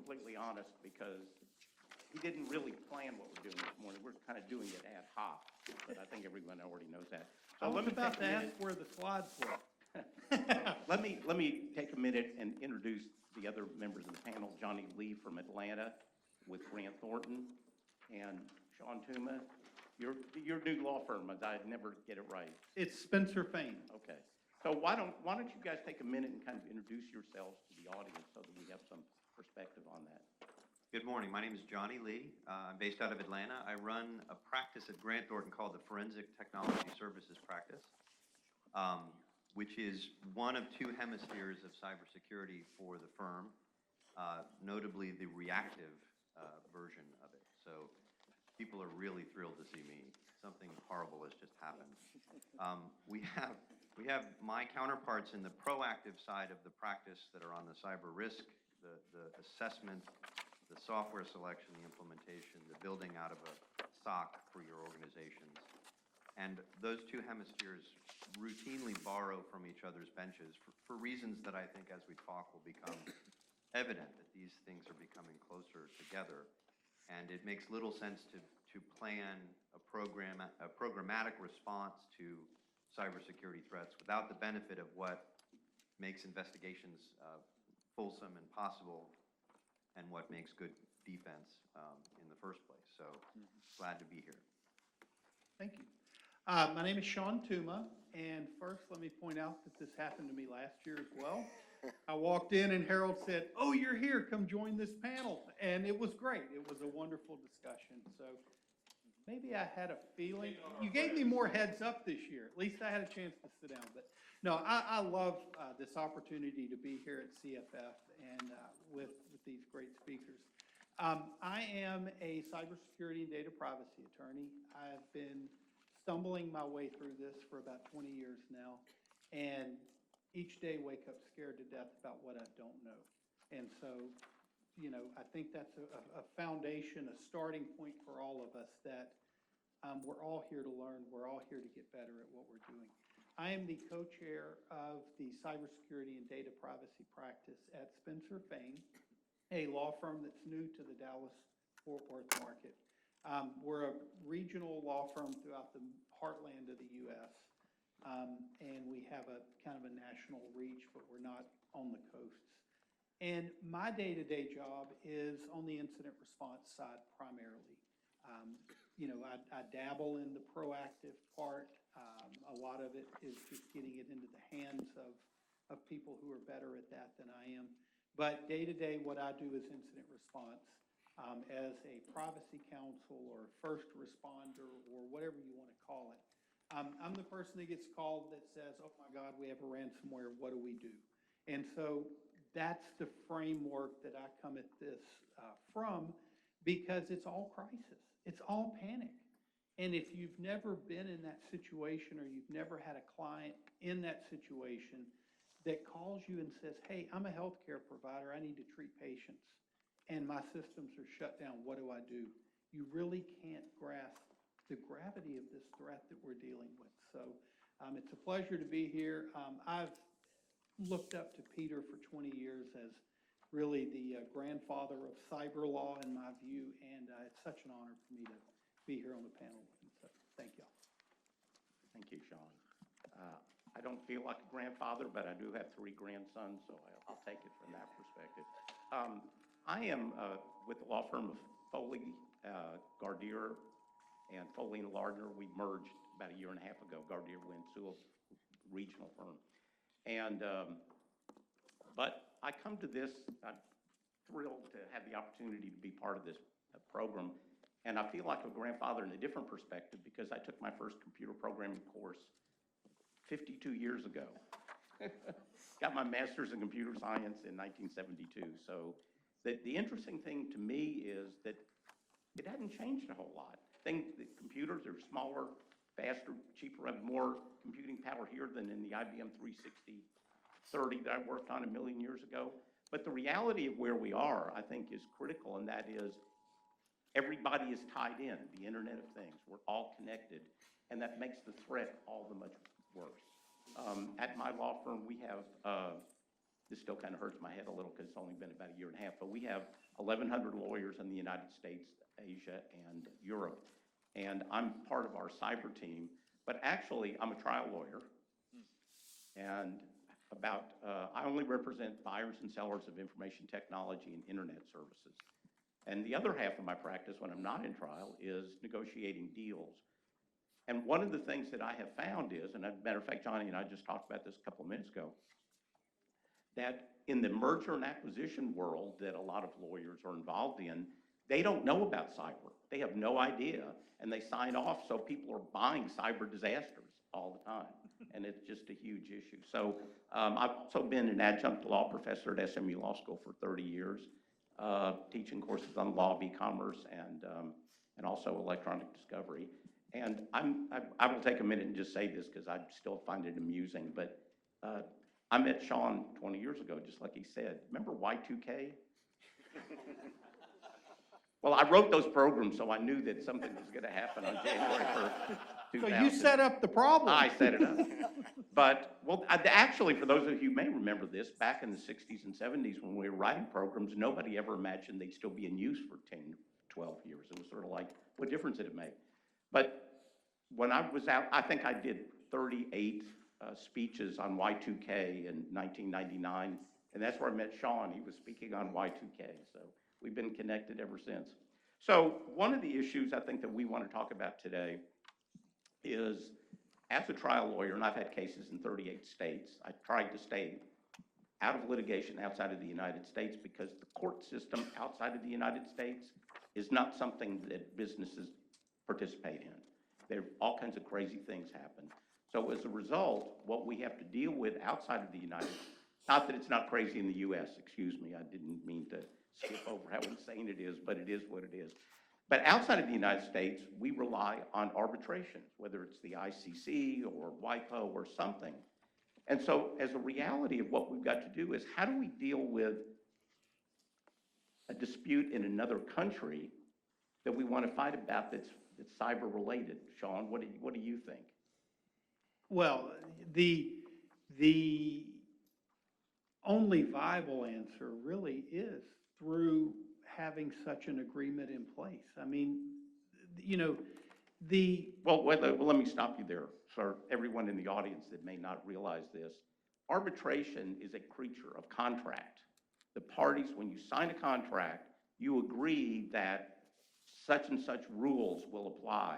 completely honest because he didn't really plan what we're doing this morning. We're kind of doing it ad hoc, but I think everyone already knows that. So I was let me about take to a ask minute. where the slides were. Let me take a minute and introduce the other members of the panel. Johnny Lee from Atlanta with Grant Thornton, and Sean Tuma. Your new law firm, I never get it right. It's Spencer Fain. Okay. So why don't you guys take a minute and kind of introduce yourselves to the audience so that we have some perspective on that. Good morning. My name is Johnny Lee. I'm based out of Atlanta. I run a practice at Grant Thornton called the Forensic Technology Services Practice, which is one of two hemispheres of cybersecurity for the firm, notably the reactive version of it. So people are really thrilled to see me. Something horrible has just happened. We have my counterparts in the proactive side of the practice that are on the cyber risk, the assessment, the software selection, the implementation, the building out of a SOC for your organizations. And those two hemispheres routinely borrow from each other's benches for reasons that I think as we talk will become evident, that these things are becoming closer together. And it makes little sense to plan a programmatic response to cybersecurity threats without the benefit of what makes investigations fulsome and possible and what makes good defense in the first place. So glad to be here. Thank you. My name is Sean Tuma, and first let me point out that this happened to me last year as well. I walked in and Harold said, "Oh, you're here, come join this panel." And it was great. It was a wonderful discussion. So maybe I had a feeling. You gave me more heads up this year. At least I had a chance to sit down. But no, I love this opportunity to be here at CFF and with these great speakers. I am a cybersecurity and data privacy attorney. I've been stumbling my way through this for about 20 years now, and each day wake up scared to death about what I don't know. And so, you know, I think that's a foundation, a starting point for all of us that we're all here to learn. We're all here to get better at what we're doing. I am the co-chair of the cybersecurity and data privacy practice at Spencer Fain, a law firm that's new to the Dallas-Fort Worth market. We're a regional law firm throughout the heartland of the U.S., and we have a kind of a national reach, but we're not on the coasts. And my day-to-day job is on the incident response side primarily. You know, I dabble in the proactive part. A lot of it is just getting it into the hands of people who are better at that than I am. But day-to-day, what I do is incident response. As a privacy counsel or first responder or whatever you want to call it. I'm the person that gets called that says, "Oh my God, we have a ransomware, what do we do?" And so that's the framework that I come at this from, because it's all crisis. It's all panic. And if you've never been in that situation or you've never had a client in that situation that calls you and says, "Hey, I'm a healthcare provider, I need to treat patients, and my systems are shut down, what do I do?" You really can't grasp the gravity of this threat that we're dealing with. So it's a pleasure to be here. I've looked up to Peter for 20 years as really the grandfather of Cyberlaw in my view, and it's such an honor for me to be here on the panel with him. So thank y'all. Thank you, Sean. I don't feel like a grandfather, but I do have 3 grandsons, so I'll take it from that perspective. I am with the law firm of Foley, Gardier, and Foley and Lardner. We merged about a year and a half ago, Gardier Wynn Sewell regional firm. And, but I come to this, I'm thrilled to have the opportunity to be part of this program. And I feel like a grandfather in a different perspective because I took my first computer programming course 52 years ago. Got my master's in computer science in 1972. So the interesting thing to me is that it hadn't changed a whole lot. The computers are smaller, faster, cheaper, have more computing power here than in the IBM 360-30 that I worked on a million years ago. But the reality of where we are, I think, is critical, and that is everybody is tied in, the Internet of Things. We're all connected, and that makes the threat all the much worse. At my law firm, we have this still kind of hurts my head a little because it's only been about a year and a half, but we have 1,100 lawyers in the United States, Asia, and Europe. And I'm part of our cyber team, but actually I'm a trial lawyer. And I only represent buyers and sellers of information technology and internet services. And the other half of my practice when I'm not in trial is negotiating deals. And one of the things that I have found is, and as a matter of fact, Johnny and I just talked about this a couple of minutes ago, that in the merger and acquisition world that a lot of lawyers are involved in, they don't know about cyber. They have no idea, and they sign off, so people are buying cyber disasters all the time, and it's just a huge issue. So I've also been an adjunct law professor at SMU Law School for 30 years, teaching courses on law, e-commerce, and also electronic discovery. And I will take a minute and just say this because I still find it amusing, but I met Sean 20 years ago, just like he said. Remember Y2K? Well, I wrote those programs, so I knew that something was going to happen on January 1st, 2000. So you set up the problem. I set it up. But, well, actually, for those of you who may remember this, back in the 60s and 70s when we were writing programs, nobody ever imagined they'd still be in use for 10, 12 years. It was sort of like, what difference did it make? But when I was out, I think I did 38 speeches on Y2K in 1999, and that's where I met Sean. He was speaking on Y2K, so we've been connected ever since. So one of the issues I think that we want to talk about today is, as a trial lawyer, and I've had cases in 38 states, I tried to stay out of litigation outside of the United States because the court system outside of the United States is not something that businesses participate in. There are all kinds of crazy things happen. So as a result, what we have to deal with outside of the United States, not that it's not crazy in the US, excuse me, I didn't mean to skip over how insane it is, but it is what it is. But outside of the United States, we rely on arbitration, whether it's the ICC or WIPO or something. And so as a reality of what we've got to do is, how do we deal with a dispute in another country that we want to fight about that's cyber related? Sean, what do you think? Well, the only viable answer really is through having such an agreement in place. I mean, you know, Well, let me stop you there for everyone in the audience that may not realize this. Arbitration is a creature of contract. The parties, when you sign a contract, you agree that such and such rules will apply,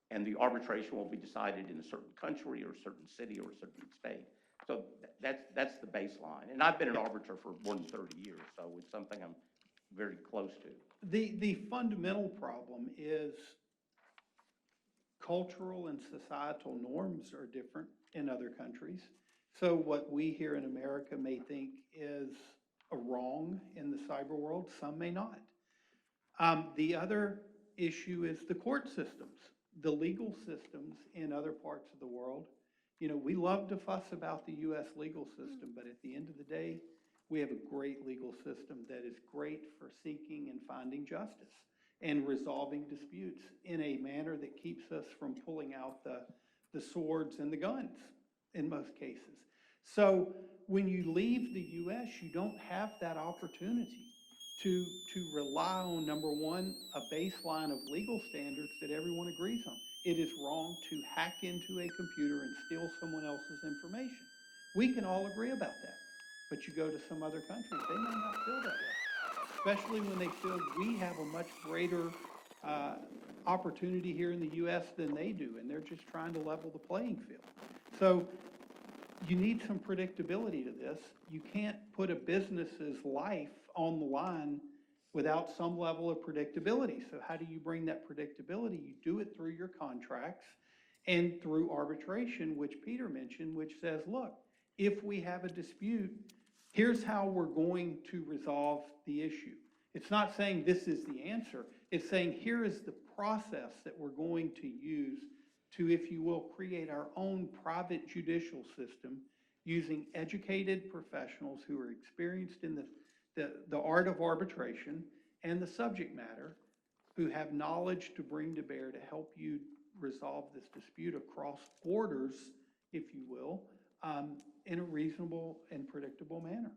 and the arbitration will be decided in a certain country or a certain city or a certain state. So that's the baseline. And I've been an arbiter for more than 30 years, so it's something I'm very close to. the fundamental problem is cultural and societal norms are different in other countries. So what we here in America may think is a wrong in the cyber world, some may not. The other issue is the court systems, the legal systems in other parts of the world. You know, we love to fuss about the U.S. legal system, but at the end of the day, we have a great legal system that is great for seeking and finding justice and resolving disputes in a manner that keeps us from pulling out the swords and the guns in most cases. So when you leave the U.S., you don't have that opportunity to rely on, number one, a baseline of legal standards that everyone agrees on. It is wrong to hack into a computer and steal someone else's information. We can all agree about that. But you go to some other countries, they may not feel that way, especially when they feel we have a much greater opportunity here in the U.S. than they do, and they're just trying to level the playing field. So you need some predictability to this. You can't put a business's life on the line without some level of predictability. So how do you bring that predictability? You do it through your contracts and through arbitration, which Peter mentioned, which says, look, if we have a dispute, here's how we're going to resolve the issue. It's not saying this is the answer. It's saying here is the process that we're going to use to, if you will, create our own private judicial system using educated professionals who are experienced in the art of arbitration and the subject matter, who have knowledge to bring to bear to help you resolve this dispute across borders, if you will, in a reasonable and predictable manner.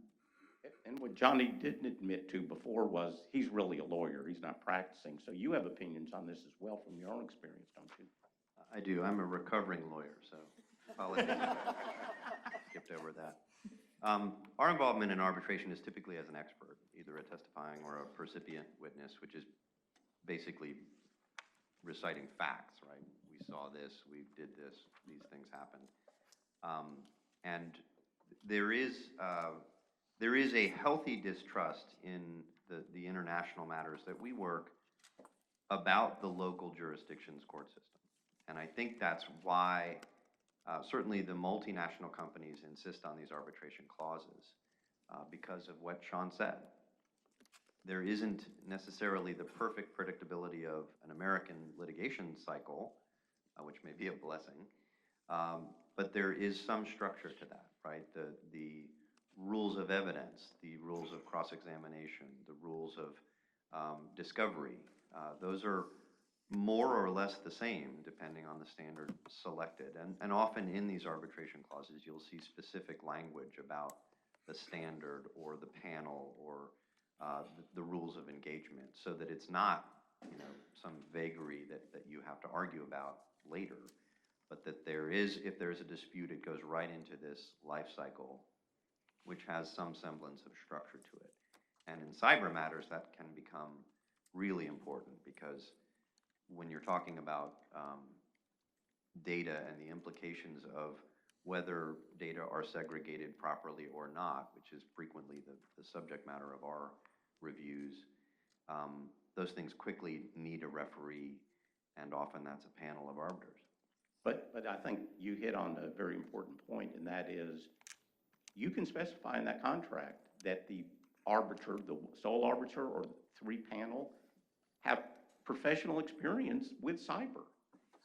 And what Johnny didn't admit to before was he's really a lawyer. He's not practicing. So you have opinions on this as well from your own experience, don't you? I do. I'm a recovering lawyer, so apologies if I skipped over that. Our involvement in arbitration is typically as an expert, either a testifying or a percipient witness, which is basically reciting facts, right? We saw this, we did this, these things happened. And there is a healthy distrust in the international matters that we work about the local jurisdiction's court system. And I think that's why certainly the multinational companies insist on these arbitration clauses because of what Sean said. There isn't necessarily the perfect predictability of an American litigation cycle, which may be a blessing, but there is some structure to that, right? The rules of evidence, the rules of cross-examination, the rules of discovery, those are more or less the same depending on the standard selected. And often in these arbitration clauses, you'll see specific language about the standard or the panel or the rules of engagement, so that it's not, some vagary that you have to argue about later, but that if there's a dispute, it goes right into this life cycle, which has some semblance of structure to it. And in cyber matters, that can become really important, because when you're talking about data and the implications of whether data are segregated properly or not, which is frequently the subject matter of our reviews, those things quickly need a referee, and often that's a panel of arbiters. But I think you hit on a very important point, and that is you can specify in that contract that the arbiter, the sole arbiter or the three panel, have professional experience with cyber,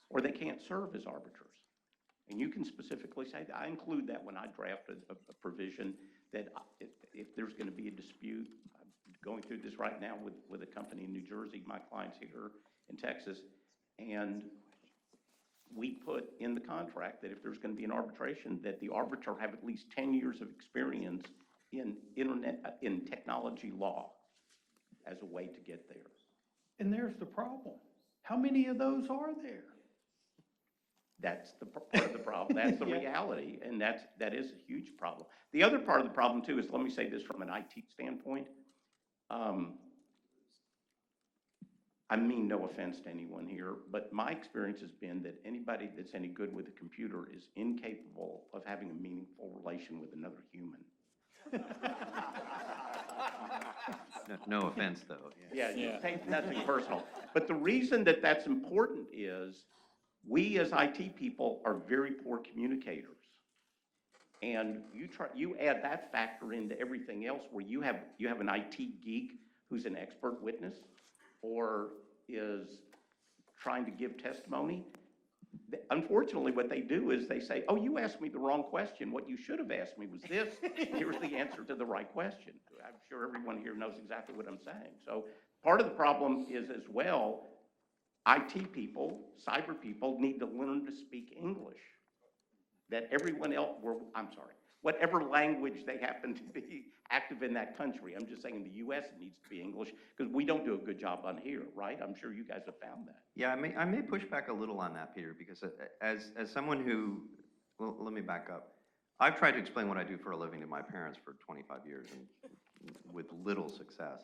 or they can't serve as arbiters. And you can specifically say that. I include that when I draft a provision that if there's going to be a dispute, I'm going through this right now with a company in New Jersey, my client's here in Texas, and we put in the contract that if there's going to be an arbitration, that the arbiter have at least 10 years of experience in technology law as a way to get there. And there's the problem. How many of those are there? That's the part of the problem. That's the reality, and that is a huge problem. The other part of the problem too is, let me say this from an IT standpoint. I mean no offense to anyone here, but my experience has been that anybody that's any good with a computer is incapable of having a meaningful relation with another human. No offense, though. Yeah. Take nothing personal. But the reason that that's important is we as IT people are very poor communicators. And you add that factor into everything else, where you have an IT geek who's an expert witness or is trying to give testimony. Unfortunately, what they do is they say, oh, you asked me the wrong question. What you should have asked me was this. Here's the answer to the right question. I'm sure everyone here knows exactly what I'm saying. So part of the problem is as well, IT people, cyber people need to learn to speak English. That everyone else, whatever language they happen to be active in that country. I'm just saying in the U.S. it needs to be English, because we don't do a good job on here, right? I'm sure you guys have found that. Yeah, I may push back a little on that, Peter, because as someone who, well, let me back up. I've tried to explain what I do for a living to my parents for 25 years, and with little success,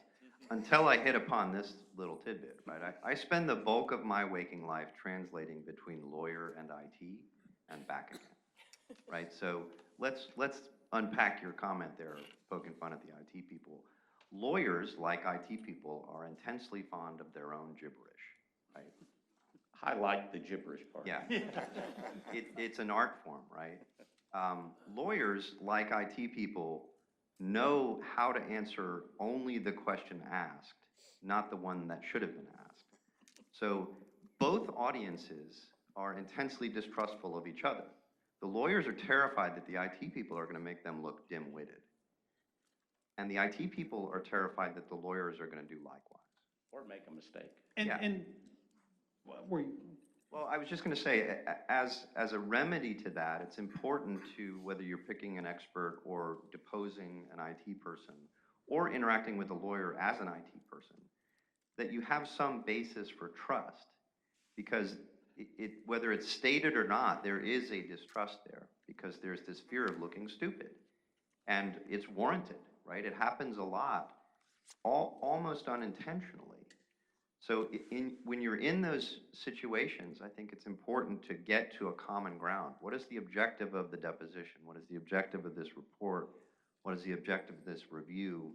until I hit upon this little tidbit, right? I spend the bulk of my waking life translating between lawyer and IT and back again. Right, so let's unpack your comment there, poking fun at the IT people. Lawyers, like IT people, are intensely fond of their own gibberish, right? Highlight the gibberish part. Yeah, it's an art form, right? Lawyers, like IT people, know how to answer only the question asked, not the one that should have been asked. So both audiences are intensely distrustful of each other. The lawyers are terrified that the IT people are going to make them look dim-witted. And the IT people are terrified that the lawyers are going to do likewise. Or make a mistake. Well, I was just going to say, as a remedy to that, it's important to, whether you're picking an expert or deposing an IT person or interacting with a lawyer as an IT person, that you have some basis for trust, because whether it's stated or not, there is a distrust there, because there's this fear of looking stupid, and it's warranted, right? It happens a lot, almost unintentionally. So when you're in those situations, I think it's important to get to a common ground. What is the objective of the deposition? What is the objective of this report? What is the objective of this review?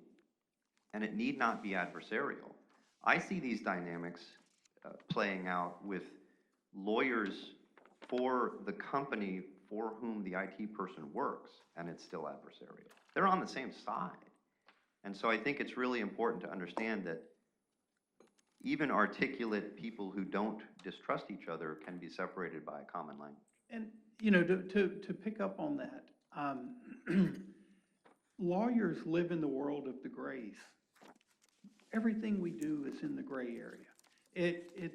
And it need not be adversarial. I see these dynamics playing out with lawyers for the company for whom the IT person works, and it's still adversarial. They're on the same side. And so I think it's really important to understand that even articulate people who don't distrust each other can be separated by a common language. And, you know, to pick up on that, lawyers live in the world of the grays. Everything we do is in the gray area.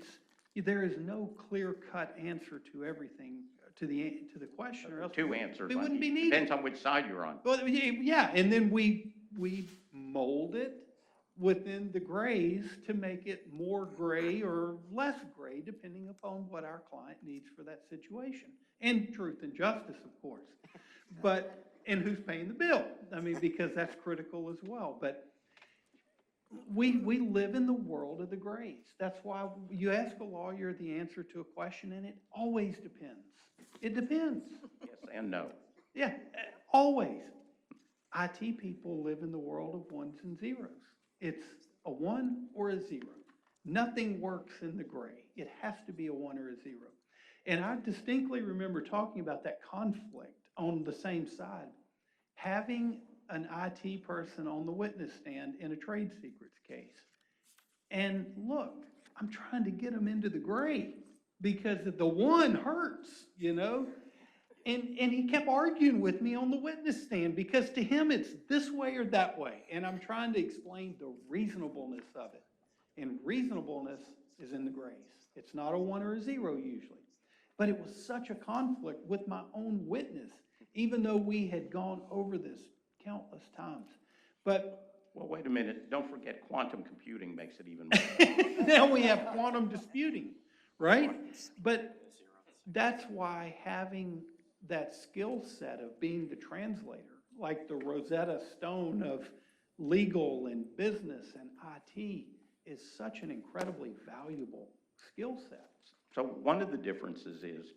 There is no clear-cut answer to everything, to the question, or else Two answers. we wouldn't be needed. Depends on which side you're on. Well, yeah, and then we mold it within the grays to make it more gray or less gray, depending upon what our client needs for that situation. And truth and justice, of course. But, and who's paying the bill? I mean, because that's critical as well. But we live in the world of the grays. That's why you ask a lawyer the answer to a question, and it always depends. It depends. Yes and no. Yeah, always. IT people live in the world of ones and zeros. It's a 1 or a 0. Nothing works in the gray. It has to be a 1 or a 0. And I distinctly remember talking about that conflict on the same side. Having an IT person on the witness stand in a trade secrets case. And look, I'm trying to get them into the gray because the 1 hurts, you know? And he kept arguing with me on the witness stand because to him it's this way or that way. And I'm trying to explain the reasonableness of it. And reasonableness is in the grays. It's not a 1 or a 0 usually. But it was such a conflict with my own witness, even though we had gone over this countless times. But Well, wait a minute. Don't forget quantum computing makes it even more. now we have quantum disputing, right? But that's why having that skill set of being the translator, like the Rosetta Stone of legal and business and IT, is such an incredibly valuable skill set. So one of the differences is,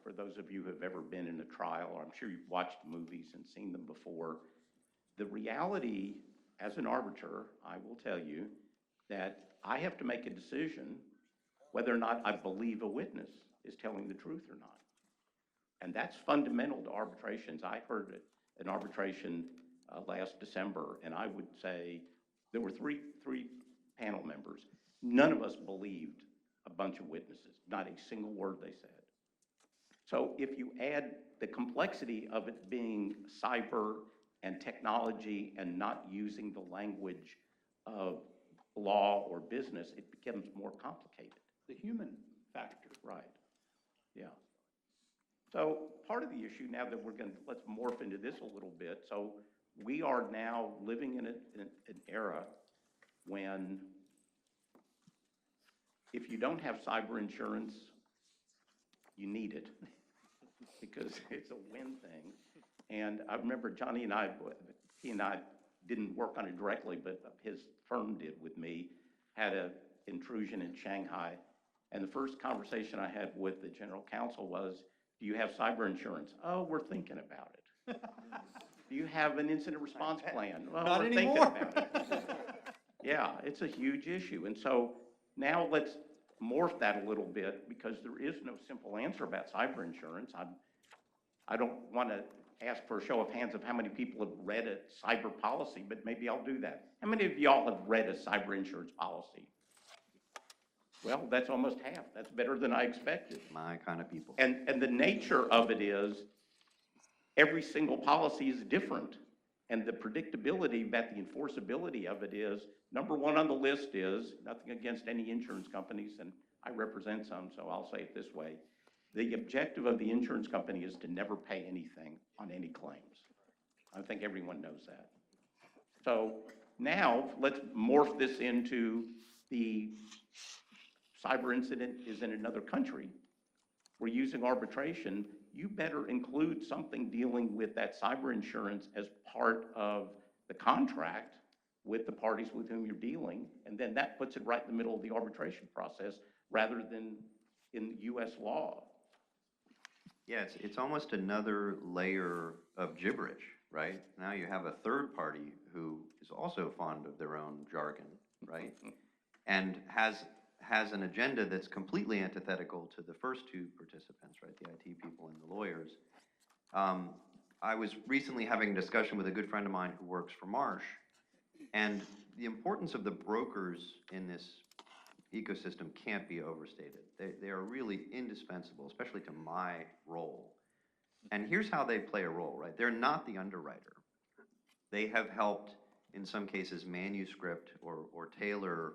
for those of you who have ever been in a trial, or I'm sure you've watched movies and seen them before, the reality as an arbiter, I will tell you that I have to make a decision whether or not I believe a witness is telling the truth or not. And that's fundamental to arbitrations. I heard an arbitration last December, and I would say there were three panel members. None of us believed a bunch of witnesses, not a single word they said. So if you add the complexity of it being cyber and technology and not using the language of law or business, it becomes more complicated. The human factor. Right, yeah. So part of the issue now that let's morph into this a little bit. So we are now living in an era when if you don't have cyber insurance, you need it because it's a win thing. And I remember Johnny and he and I didn't work on it directly, but his firm did with me, had an intrusion in Shanghai. And the first conversation I had with the general counsel was, do you have cyber insurance? Oh, we're thinking about it. Do you have an incident response plan? Well, Not we're anymore. thinking about it. Yeah, it's a huge issue. And so now let's morph that a little bit because there is no simple answer about cyber insurance. I don't want to ask for a show of hands of how many people have read a cyber policy, but maybe I'll do that. How many of y'all have read a cyber insurance policy? Well, that's almost half. That's better than I expected. My kind of people. And the nature of it is every single policy is different. And the predictability about the enforceability of it is, number 1 on the list is, nothing against any insurance companies, and I represent some, so I'll say it this way. The objective of the insurance company is to never pay anything on any claims. I think everyone knows that. So Now, let's morph this into the cyber incident is in another country. We're using arbitration. You better include something dealing with that cyber insurance as part of the contract with the parties with whom you're dealing, and then that puts it right in the middle of the arbitration process rather than in US law. Yeah, it's almost another layer of gibberish, right? Now you have a third party who is also fond of their own jargon, right? And has an agenda that's completely antithetical to the first two participants, right? The IT people and the lawyers. I was recently having a discussion with a good friend of mine who works for Marsh, and the importance of the brokers in this ecosystem can't be overstated. They are really indispensable, especially to my role. And here's how they play a role, right? They're not the underwriter. They have helped, in some cases, manuscript or tailor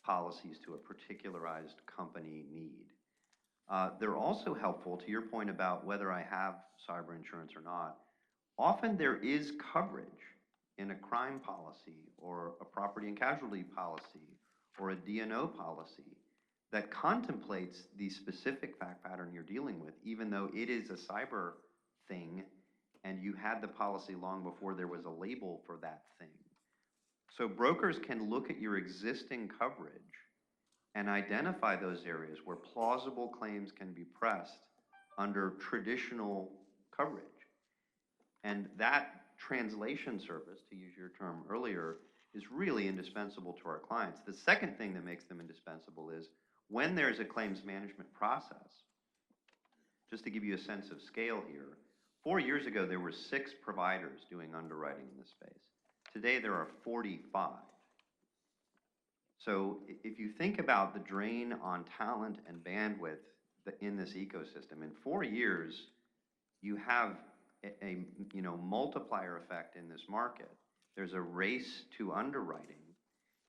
policies to a particularized company need. They're also helpful, to your point about whether I have cyber insurance or not. Often there is coverage in a crime policy or a property and casualty policy or a D&O policy that contemplates the specific fact pattern you're dealing with, even though it is a cyber thing and you had the policy long before there was a label for that thing. So brokers can look at your existing coverage and identify those areas where plausible claims can be pressed under traditional coverage. And that translation service, to use your term earlier, is really indispensable to our clients. The second thing that makes them indispensable is when there's a claims management process, just to give you a sense of scale here, 4 years ago there were 6 providers doing underwriting in this space. Today there are 45. So if you think about the drain on talent and bandwidth in this ecosystem, in 4 years you have a multiplier effect in this market. There's a race to underwriting,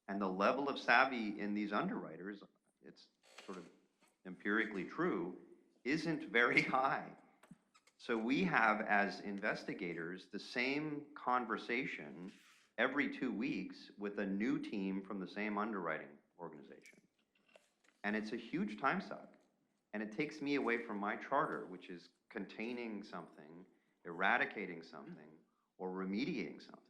and the level of savvy in these underwriters, it's sort of empirically true, isn't very high. So we have, as investigators, the same conversation every 2 weeks with a new team from the same underwriting organization. And it's a huge time suck. And it takes me away from my charter, which is containing something, eradicating something, or remediating something.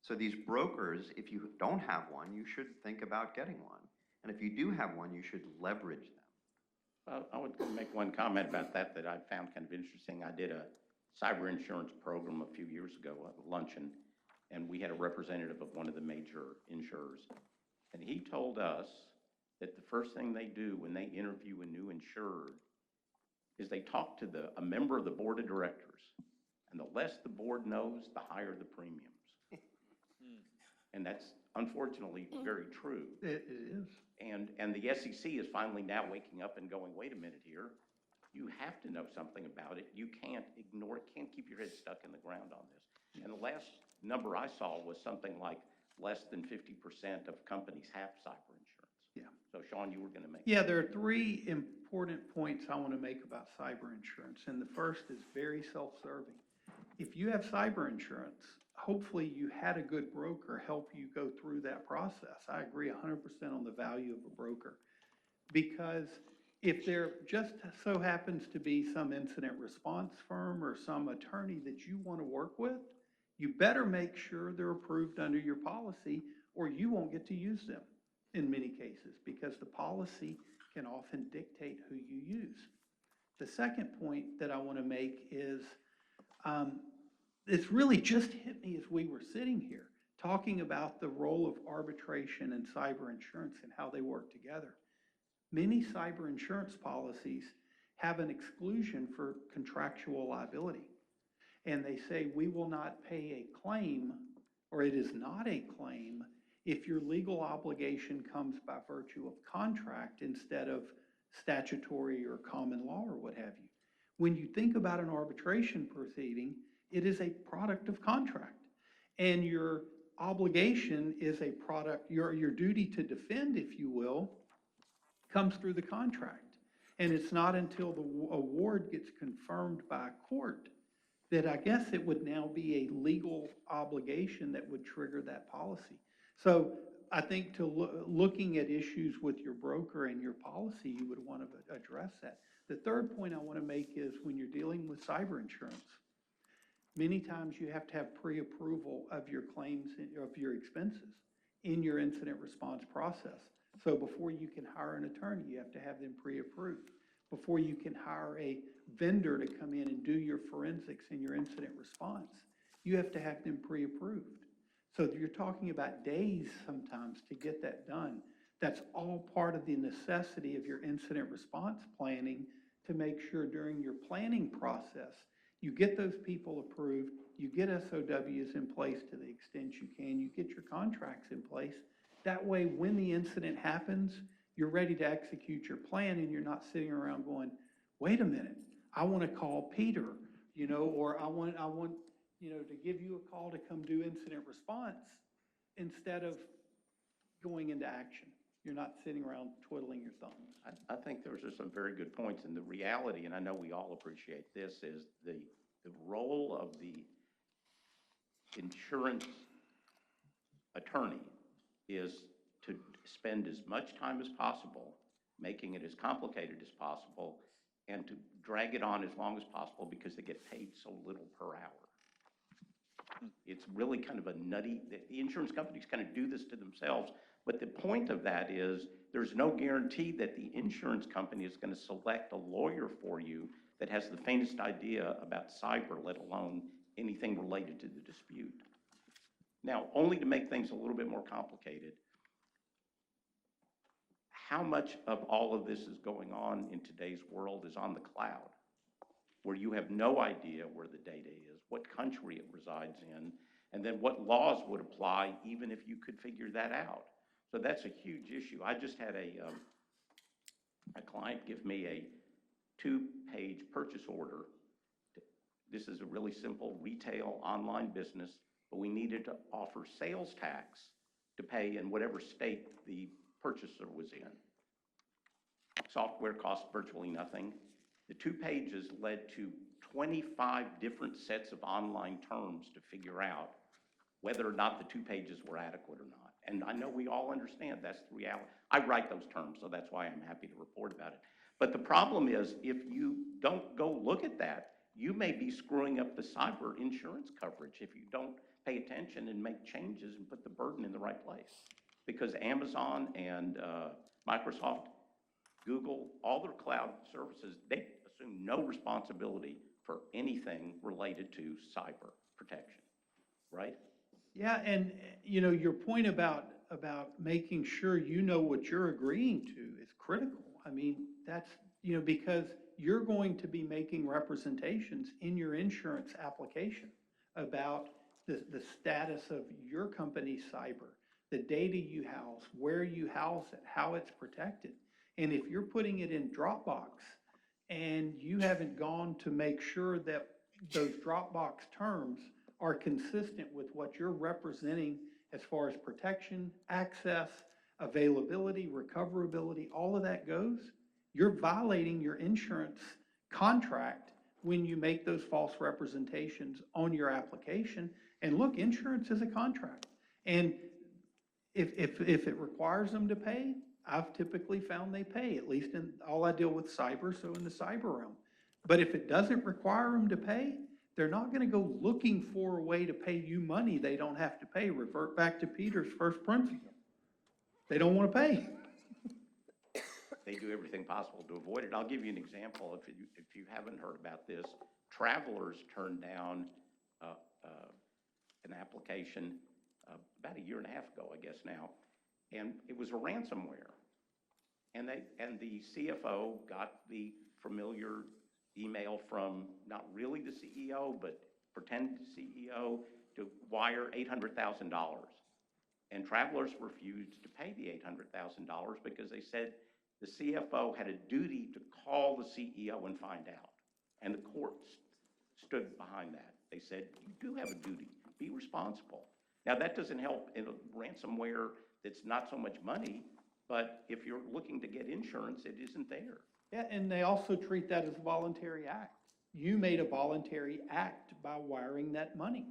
So these brokers, if you don't have one, you should think about getting one. And if you do have one, you should leverage them. I would make one comment about that I found kind of interesting. I did a cyber insurance program a few years ago at a luncheon, and we had a representative of one of the major insurers. And he told us that the first thing they do when they interview a new insured is they talk to a member of the board of directors. And the less the board knows, the higher the premiums. And that's unfortunately very true. It is. And the SEC is finally now waking up and going, wait a minute here. You have to know something about it. You can't ignore it, can't keep your head stuck in the ground on this. And the last number I saw was something like less than 50% of companies have cyber insurance. Yeah. So Sean, you were going to make. Yeah, there are 3 important points I want to make about cyber insurance. And the first is very self-serving. If you have cyber insurance, hopefully you had a good broker help you go through that process. I agree 100% on the value of a broker, because if there just so happens to be some incident response firm or some attorney that you want to work with, you better make sure they're approved under your policy, or you won't get to use them in many cases, because the policy can often dictate who you use. The second point that I want to make is it's really just hit me as we were sitting here talking about the role of arbitration and cyber insurance and how they work together. Many cyber insurance policies have an exclusion for contractual liability. And they say we will not pay a claim, or it is not a claim, if your legal obligation comes by virtue of contract instead of statutory or common law or what have you. When you think about an arbitration proceeding, it is a product of contract. And your obligation is a product, your duty to defend, if you will, comes through the contract. And it's not until the award gets confirmed by a court that I guess it would now be a legal obligation that would trigger that policy. So I think looking at issues with your broker and your policy, you would want to address that. The third point I want to make is when you're dealing with cyber insurance, many times you have to have pre-approval of your claims, of your expenses in your incident response process. So before you can hire an attorney, you have to have them pre-approved. Before you can hire a vendor to come in and do your forensics in your incident response, you have to have them pre-approved. So you're talking about days sometimes to get that done. That's all part of the necessity of your incident response planning to make sure during your planning process, you get those people approved, you get SOWs in place to the extent you can, you get your contracts in place. That way, when the incident happens, you're ready to execute your plan and you're not sitting around going, wait a minute, I want to call Peter, or I want, to give you a call to come do incident response instead of going into action. You're not sitting around twiddling your thumbs. I think those are some very good points, and the reality, and I know we all appreciate this, is the role of the insurance attorney is to spend as much time as possible making it as complicated as possible and to drag it on as long as possible because they get paid so little per hour. It's really kind of a nutty, the insurance companies kind of do this to themselves, but the point of that is there's no guarantee that the insurance company is going to select a lawyer for you that has the faintest idea about cyber, let alone anything related to the dispute. Now, only to make things a little bit more complicated, how much of all of this is going on in today's world is on the cloud, where you have no idea where the data is, what country it resides in, and then what laws would apply even if you could figure that out. So that's a huge issue. I just had a client give me a 2-page purchase order. This is a really simple retail online business, but we needed to offer sales tax to pay in whatever state the purchaser was in. Software cost virtually nothing. The 2 pages led to 25 different sets of online terms to figure out whether or not the 2 pages were adequate or not. And I know we all understand that's the reality. I write those terms, so that's why I'm happy to report about it. But the problem is, if you don't go look at that, you may be screwing up the cyber insurance coverage if you don't pay attention and make changes and put the burden in the right place. Because Amazon and Microsoft, Google, all their cloud services, they assume no responsibility for anything related to cyber protection, right? Yeah, and your point about making sure you know what you're agreeing to is critical. I mean, that's, because you're going to be making representations in your insurance application about the status of your company's cyber, the data you house, where you house it, how it's protected. And if you're putting it in Dropbox and you haven't gone to make sure that those Dropbox terms are consistent with what you're representing as far as protection, access, availability, recoverability, all of that goes, you're violating your insurance contract when you make those false representations on your application. And look, insurance is a contract. And if it requires them to pay, I've typically found they pay, at least in all I deal with cyber, so in the cyber realm. But if it doesn't require them to pay, they're not going to go looking for a way to pay you money they don't have to pay. Revert back to Peter's first principle. They don't want to pay. They do everything possible to avoid it. I'll give you an example. If you haven't heard about this, Travelers turned down an application about a year and a half ago, I guess now, and it was a ransomware. And the CFO got the familiar email from not really the CEO, but pretend CEO to wire $800,000. And Travelers refused to pay the $800,000 because they said the CFO had a duty to call the CEO and find out. And the courts stood behind that. They said, you do have a duty, be responsible. Now that doesn't help in a ransomware that's not so much money, but if you're looking to get insurance, it isn't there. Yeah, and they also treat that as a voluntary act. You made a voluntary act by wiring that money.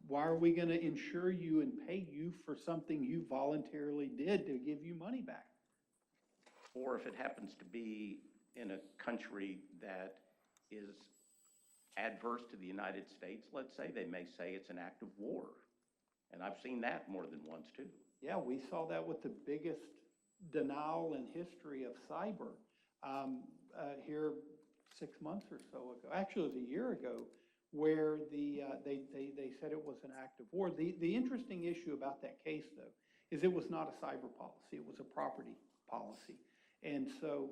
Why are we gonna insure you and pay you for something you voluntarily did to give you money back? Or if it happens to be in a country that is adverse to the United States, let's say, they may say it's an act of war. And I've seen that more than once, too. Yeah, we saw that with the biggest denial in history of cyber, here 6 months or so ago. Actually, it was a year ago, where they said it was an act of war. The interesting issue about that case, though, is it was not a cyber policy, it was a property policy. And so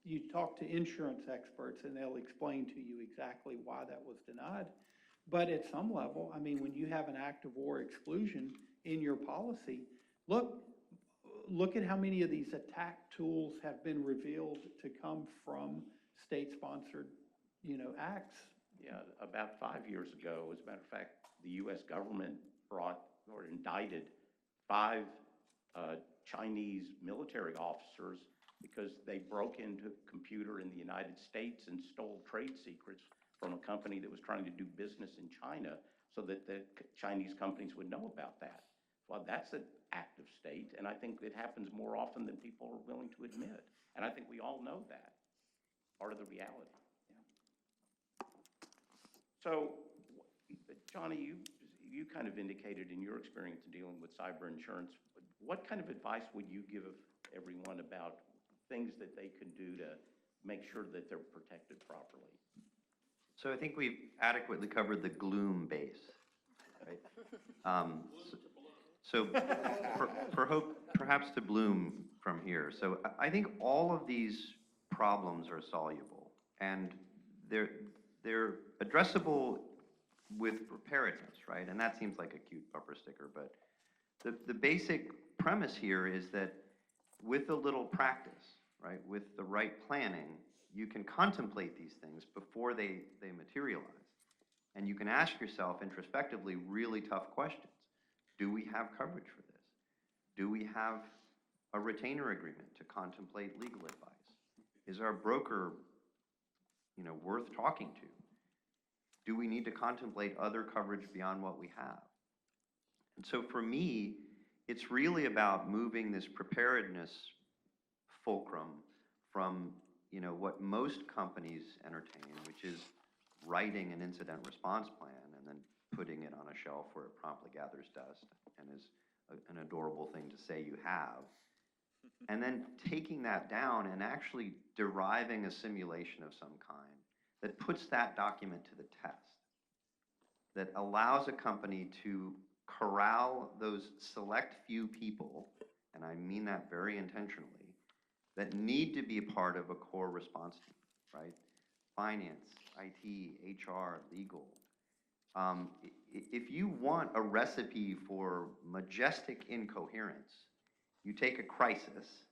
you talk to insurance experts and they'll explain to you exactly why that was denied. But at some level, I mean, when you have an act of war exclusion in your policy, look at how many of these attack tools have been revealed to come from state-sponsored, acts. Yeah, about 5 years ago, as a matter of fact, the U.S. government brought or indicted 5 Chinese military officers because they broke into a computer in the United States and stole trade secrets from a company that was trying to do business in China so that the Chinese companies would know about that. Well, that's an act of state, and I think it happens more often than people are willing to admit. And I think we all know that, part of the reality. So, Johnny, you kind of indicated in your experience in dealing with cyber insurance, what kind of advice would you give everyone about things that they could do to make sure that they're protected properly? So I think we've adequately covered the gloom base, right? So for hope perhaps to bloom from here. So I think all of these problems are soluble, and they're addressable with preparedness, right? And that seems like a cute bumper sticker, but the basic premise here is that with a little practice, right, with the right planning, you can contemplate these things before they materialize. And you can ask yourself introspectively really tough questions. Do we have coverage for this? Do we have a retainer agreement to contemplate legal advice? Is our broker, worth talking to? Do we need to contemplate other coverage beyond what we have? And so for me, it's really about moving this preparedness fulcrum from, what most companies entertain, which is writing an incident response plan and then putting it on a shelf where it promptly gathers dust and is an adorable thing to say you have. And then taking that down and actually deriving a simulation of some kind that puts that document to the test, that allows a company to corral those select few people, and I mean that very intentionally, that need to be a part of a core response team, right? Finance, IT, HR, legal. If you want a recipe for majestic incoherence, you take a crisis,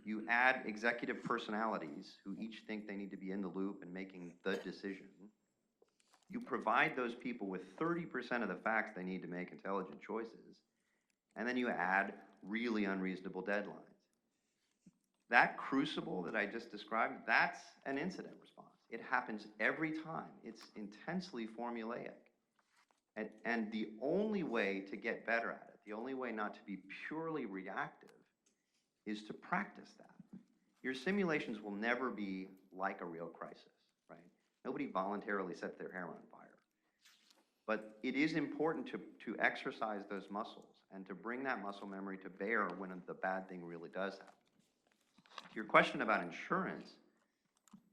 you add executive personalities who each think they need to be in the loop and making the decision. You provide those people with 30% of the facts they need to make intelligent choices, and then you add really unreasonable deadlines. That crucible that I just described, that's an incident response. It happens every time. It's intensely formulaic. And the only way to get better at it, the only way not to be purely reactive, is to practice that. Your simulations will never be like a real crisis, right? Nobody voluntarily sets their hair on fire. But it is important to exercise those muscles and to bring that muscle memory to bear when the bad thing really does happen. To your question about insurance,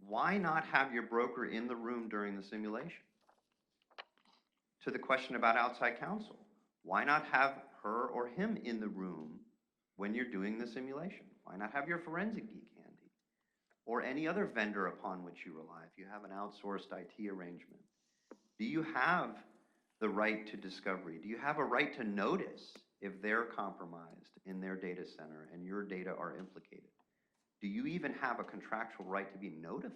why not have your broker in the room during the simulation? To the question about outside counsel, why not have her or him in the room when you're doing the simulation? Why not have your forensic geek handy? Or any other vendor upon which you rely, if you have an outsourced IT arrangement? Do you have the right to discovery? Do you have a right to notice if they're compromised in their data center and your data are implicated? Do you even have a contractual right to be notified?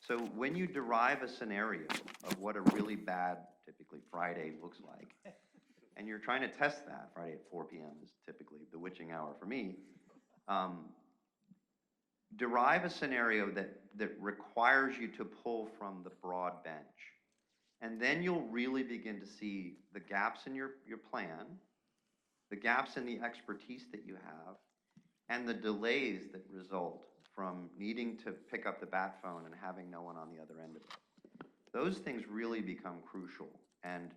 So when you derive a scenario of what a really bad, typically Friday, looks like, and you're trying to test that, Friday at 4 p.m. is typically the witching hour for me, derive a scenario that requires you to pull from the broad bench And then you'll really begin to see the gaps in your plan, the gaps in the expertise that you have, and the delays that result from needing to pick up the bat phone and having no one on the other end of it. Those things really become crucial. And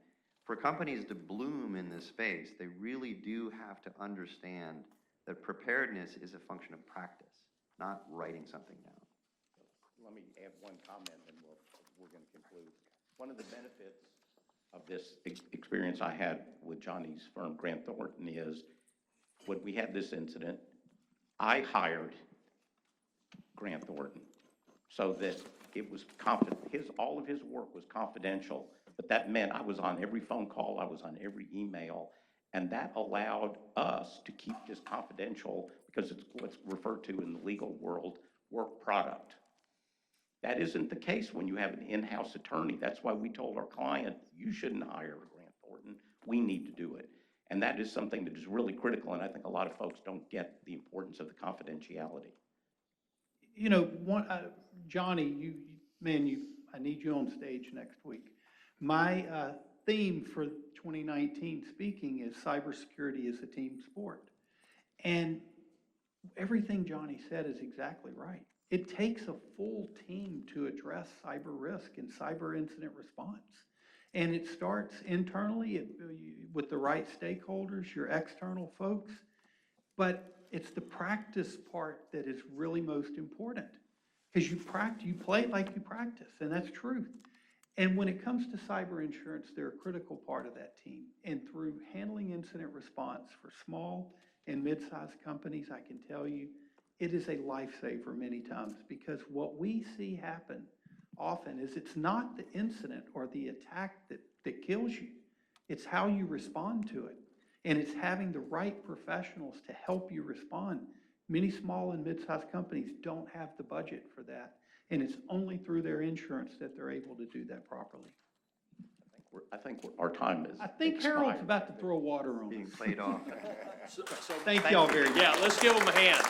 for companies to bloom in this space, they really do have to understand that preparedness is a function of practice, not writing something down. Let me add one comment and we're going to conclude. One of the benefits of this experience I had with Johnny's firm, Grant Thornton, is when we had this incident, I hired Grant Thornton so that it was all of his work was confidential, but that meant I was on every phone call, I was on every email, and that allowed us to keep this confidential because it's what's referred to in the legal world, work product. That isn't the case when you have an in-house attorney. That's why we told our client, you shouldn't hire Grant Thornton. We need to do it. And that is something that is really critical, and I think a lot of folks don't get the importance of the confidentiality. You know, Johnny, I need you on stage next week. My theme for 2019 speaking is cybersecurity is a team sport. And everything Johnny said is exactly right. It takes a full team to address cyber risk and cyber incident response. And it starts internally with the right stakeholders, your external folks, but it's the practice part that is really most important. Because you play it like you practice, and that's truth. And when it comes to cyber insurance, they're a critical part of that team. And through handling incident response for small and mid-sized companies, I can tell you, it is a lifesaver many times, because what we see happen often is it's not the incident or the attack that kills you. It's how you respond to it. And it's having the right professionals to help you respond. Many small and mid-sized companies don't have the budget for that. And it's only through their insurance that they're able to do that properly. I think our time is I think expired. Harold's about to throw water on Being us. played off. Thank y'all very much. Yeah, let's give them a hand.